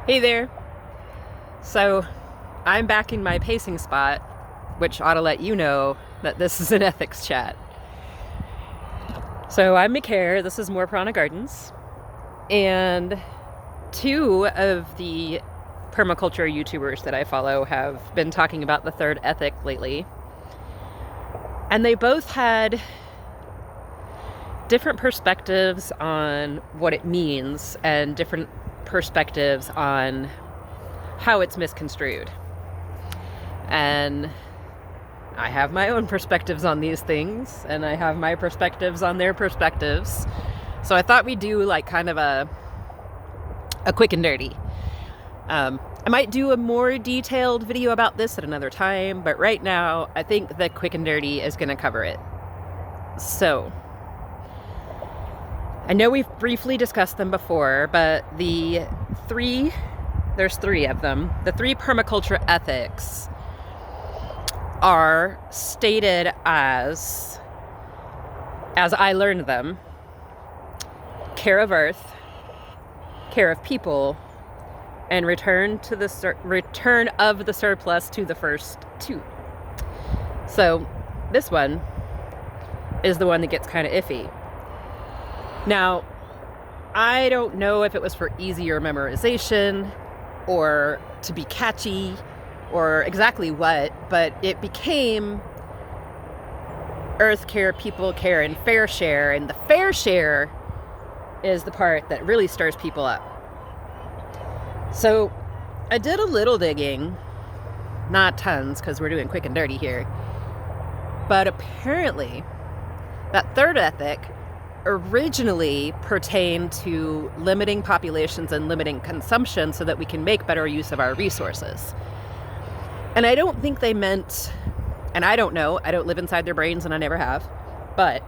Hey there. So, I'm back in my pacing spot, which ought to let you know that this is an ethics chat. So, I'm McCare, this is More Piranha Gardens, and two of the permaculture YouTubers that I follow have been talking about the third ethic lately. And they both had different perspectives on what it means and different perspectives on how it's misconstrued. And I have my own perspectives on these things, and I have my perspectives on their perspectives. So I thought we'd do like kind of a quick and dirty. I might do a more detailed video about this at another time, but right now I think the quick and dirty is going to cover it. So, I know we've briefly discussed them before, but there's three of them. The three permaculture ethics are stated as I learned them: care of earth, care of people, and return of the surplus to the first two. So this one is the one that gets kind of iffy. Now, I don't know if it was for easier memorization or to be catchy or exactly what, but it became earth care, people care, and fair share. And the fair share is the part that really stirs people up. So I did a little digging, not tons because we're doing quick and dirty here, but apparently that third ethic originally pertained to limiting populations and limiting consumption so that we can make better use of our resources. And I don't think they meant, and I don't know, I don't live inside their brains and I never have, but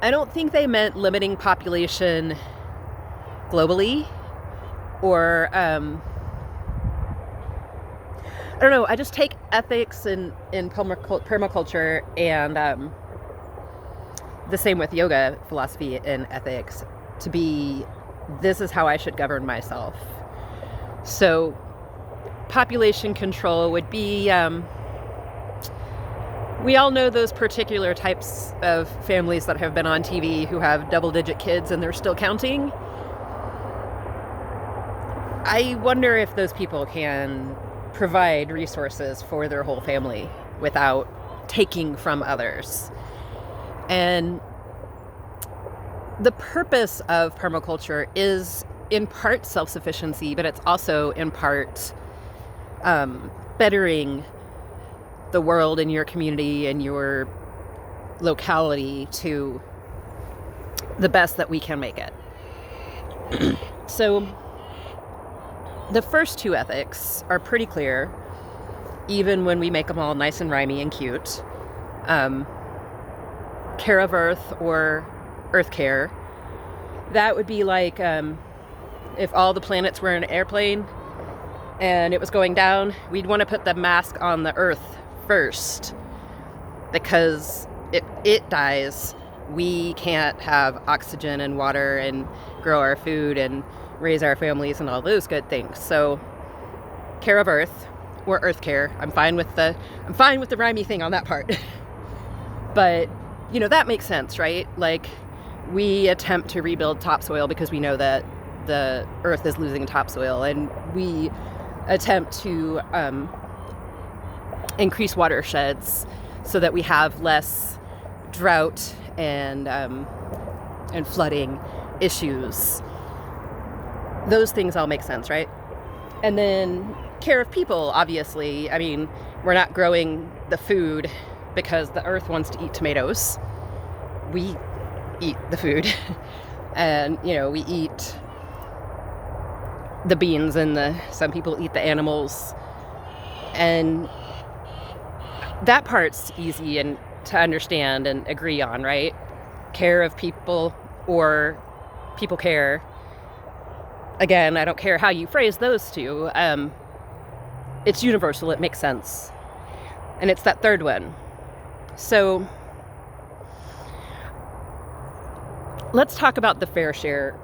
I don't think they meant limiting population globally or, I don't know, I just take ethics in permaculture and the same with yoga philosophy and ethics to be, this is how I should govern myself. So population control would be, we all know those particular types of families that have been on TV who have double-digit kids and they're still counting. I wonder if those people can provide resources for their whole family without taking from others. And the purpose of permaculture is in part self-sufficiency, but it's also in part bettering the world and your community and your locality to the best that we can make it. So the first two ethics are pretty clear, even when we make them all nice and rhymey and cute. Care of earth or earth care. That would be like if all the planets were in an airplane and it was going down, we'd want to put the mask on the earth first, because if it dies, we can't have oxygen and water and grow our food and raise our families and all those good things. So care of earth or earth care. I'm fine with the rhymey thing on that part. But you know, that makes sense, right? Like, we attempt to rebuild topsoil because we know that the earth is losing topsoil, and we attempt to increase watersheds so that we have less drought and flooding issues. Those things all make sense, right? And then care of people, obviously. I mean, we're not growing the food because the earth wants to eat tomatoes. We eat the food. And, you know, we eat the beans and some people eat the animals. And that part's easy and to understand and agree on, right? Care of people or people care. Again, I don't care how you phrase those two. It's universal, it makes sense. And it's that third one. So let's talk about the fair share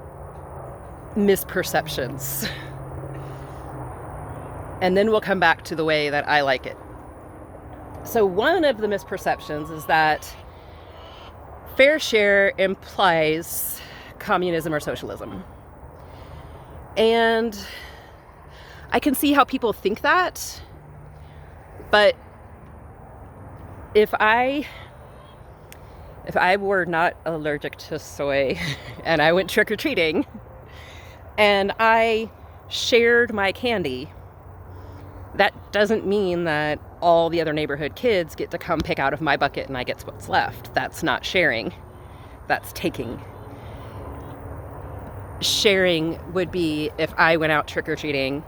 misperceptions. And then we'll come back to the way that I like it. So one of the misperceptions is that fair share implies communism or socialism. And I can see how people think that, but if I were not allergic to soy and I went trick-or-treating and I shared my candy, that doesn't mean that all the other neighborhood kids get to come pick out of my bucket and I get what's left. That's not sharing. That's taking. Sharing would be if I went out trick-or-treating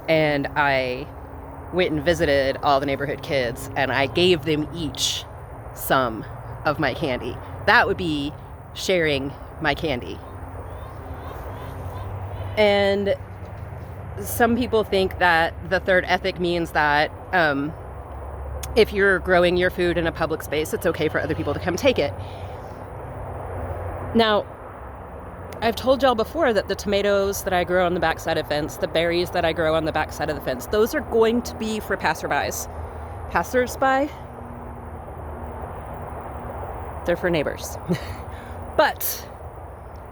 and I went and visited all the neighborhood kids and I gave them each some of my candy. That would be sharing my candy. And some people think that the third ethic means that if you're growing your food in a public space, it's okay for other people to come take it. Now, I've told y'all before that the tomatoes that I grow on the backside of the fence, the berries that I grow on the backside of the fence, those are going to be for passersby. They're for neighbors. But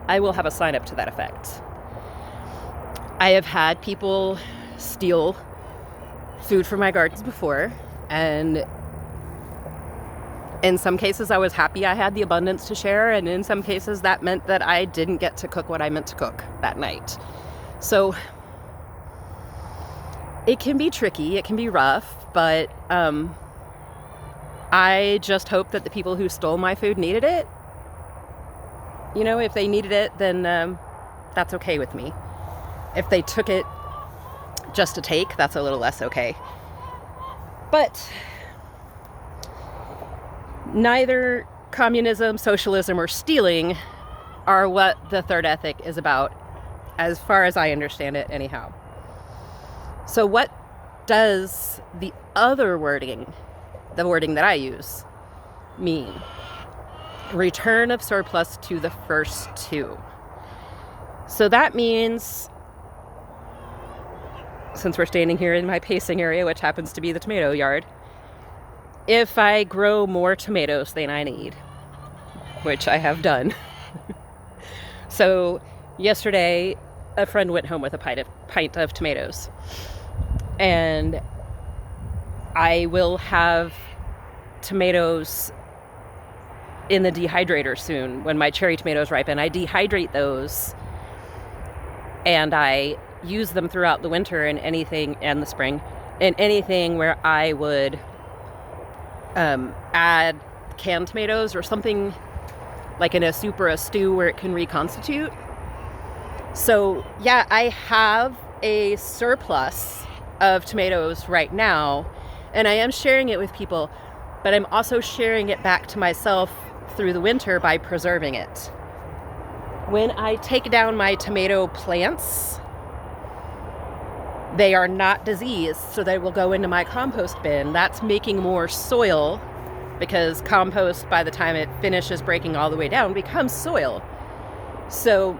I will have a sign up to that effect. I have had people steal food from my gardens before, and in some cases I was happy I had the abundance to share, and in some cases that meant that I didn't get to cook what I meant to cook that night. So it can be tricky, it can be rough, but I just hope that the people who stole my food needed it. You know, if they needed it, then that's okay with me. If they took it just to take, that's a little less okay. But neither communism, socialism, or stealing are what the third ethic is about, as far as I understand it anyhow. So what does the other wording, the wording that I use, mean? Return of surplus to the first two. So that means, since we're standing here in my pacing area, which happens to be the tomato yard, if I grow more tomatoes than I need, which I have done. So yesterday, a friend went home with a pint of tomatoes, and I will have tomatoes in the dehydrator soon. When my cherry tomatoes ripen, I dehydrate those and I use them throughout the winter and the spring, and anything where I would add canned tomatoes or something like in a soup or a stew where it can reconstitute. So yeah, I have a surplus of tomatoes right now, and I am sharing it with people, but I'm also sharing it back to myself through the winter by preserving it. When I take down my tomato plants, they are not diseased, so they will go into my compost bin. That's making more soil, because compost, by the time it finishes breaking all the way down, becomes soil. So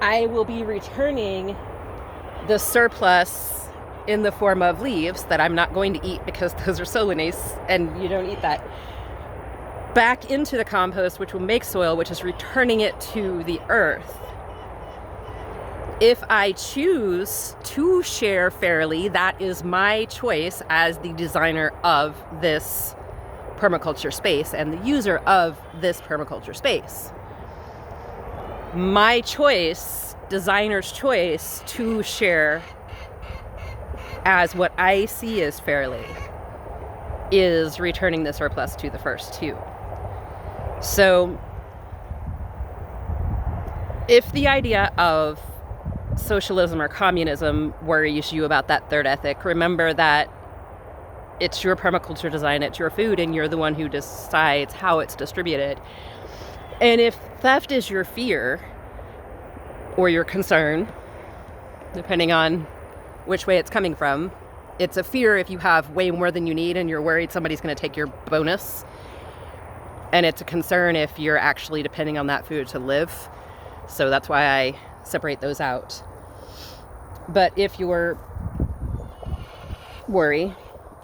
I will be returning the surplus in the form of leaves that I'm not going to eat because those are solanase and you don't eat that, back into the compost, which will make soil, which is returning it to the earth. If I choose to share fairly, that is my choice as the designer of this permaculture space and the user of this permaculture space. My choice, designer's choice, to share as what I see as fairly is returning the surplus to the first two. So if the idea of socialism or communism worries you about that third ethic, remember that it's your permaculture design, it's your food, and you're the one who decides how it's distributed. And if theft is your fear or your concern, depending on which way it's coming from, it's a fear if you have way more than you need and you're worried somebody's going to take your bonus. And it's a concern if you're actually depending on that food to live. So that's why I separate those out. But if you're worry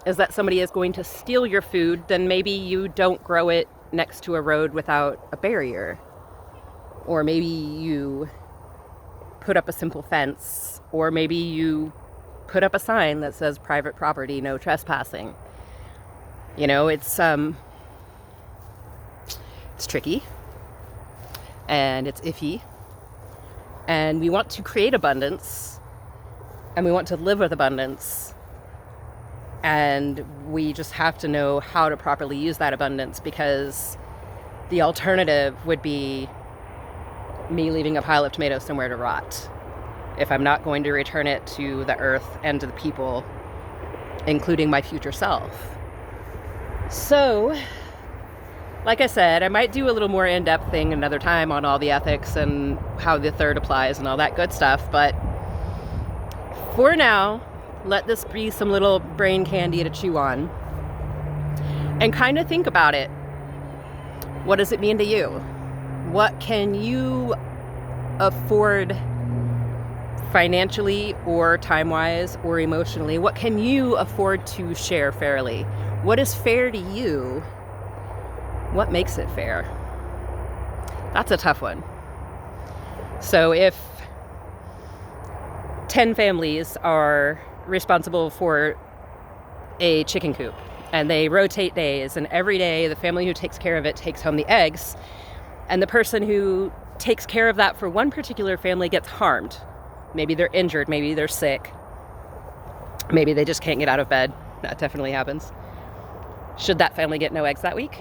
is that somebody is going to steal your food, then maybe you don't grow it next to a road without a barrier. Or maybe you put up a simple fence, or maybe you put up a sign that says private property, no trespassing. You know, it's tricky and it's iffy, and we want to create abundance and we want to live with abundance, and we just have to know how to properly use that abundance, because the alternative would be me leaving a pile of tomatoes somewhere to rot if I'm not going to return it to the earth and to the people, including my future self. So, like I said, I might do a little more in-depth thing another time on all the ethics and how the third applies and all that good stuff, but for now, let this be some little brain candy to chew on and kind of think about it. What does it mean to you? What can you afford financially or time-wise or emotionally? What can you afford to share fairly? What is fair to you? What makes it fair? That's a tough one. So if 10 families are responsible for a chicken coop and they rotate days, and every day the family who takes care of it takes home the eggs, and the person who takes care of that for one particular family gets harmed. Maybe they're injured, maybe they're sick, maybe they just can't get out of bed. That definitely happens. Should that family get no eggs that week?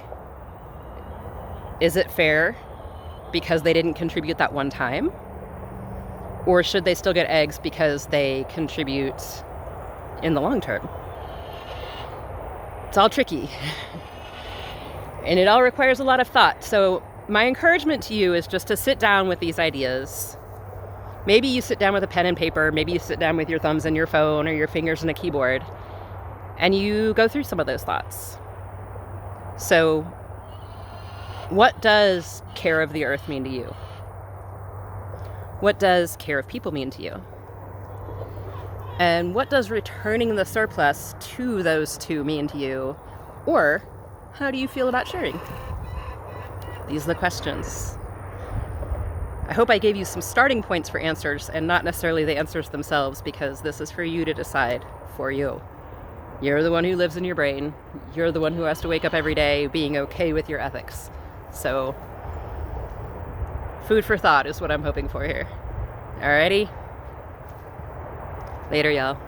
Is it fair because they didn't contribute that one time? Or should they still get eggs because they contribute in the long term? It's all tricky. And it all requires a lot of thought. So my encouragement to you is just to sit down with these ideas. Maybe you sit down with a pen and paper, maybe you sit down with your thumbs in your phone or your fingers in a keyboard, and you go through some of those thoughts. So, what does care of the earth mean to you? What does care of people mean to you? And what does returning the surplus to those two mean to you? Or, how do you feel about sharing? These are the questions. I hope I gave you some starting points for answers and not necessarily the answers themselves, because this is for you to decide for you. You're the one who lives in your brain. You're the one who has to wake up every day being okay with your ethics. So, food for thought is what I'm hoping for here. Alrighty? Later, y'all.